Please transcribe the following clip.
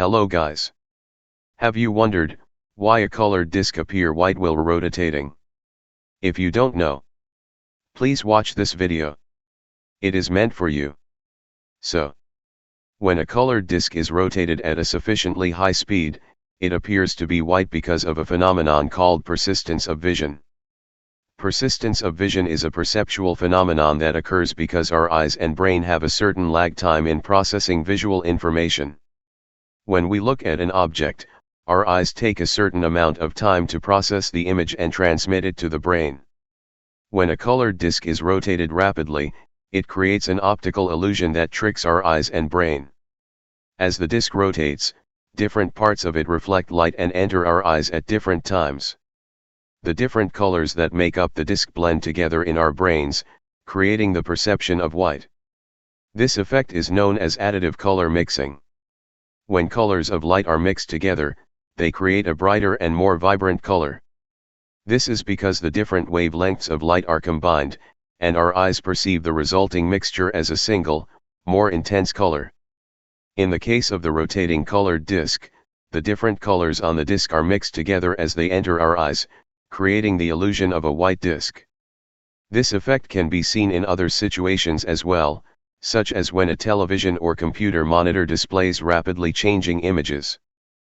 Hello guys. Have you wondered why a colored disc appear white while rotating? If you don't know, please watch this video. It is meant for you. So, when a colored disc is rotated at a sufficiently high speed, it appears to be white because of a phenomenon called persistence of vision. Persistence of vision is a perceptual phenomenon that occurs because our eyes and brain have a certain lag time in processing visual information. When we look at an object, our eyes take a certain amount of time to process the image and transmit it to the brain. When a colored disc is rotated rapidly, it creates an optical illusion that tricks our eyes and brain. As the disc rotates, different parts of it reflect light and enter our eyes at different times. The different colors that make up the disc blend together in our brains, creating the perception of white. This effect is known as additive color mixing. When colors of light are mixed together, they create a brighter and more vibrant color. This is because the different wavelengths of light are combined, and our eyes perceive the resulting mixture as a single, more intense color. In the case of the rotating colored disc, the different colors on the disc are mixed together as they enter our eyes, creating the illusion of a white disc. This effect can be seen in other situations as well, such as when a television or computer monitor displays rapidly changing images.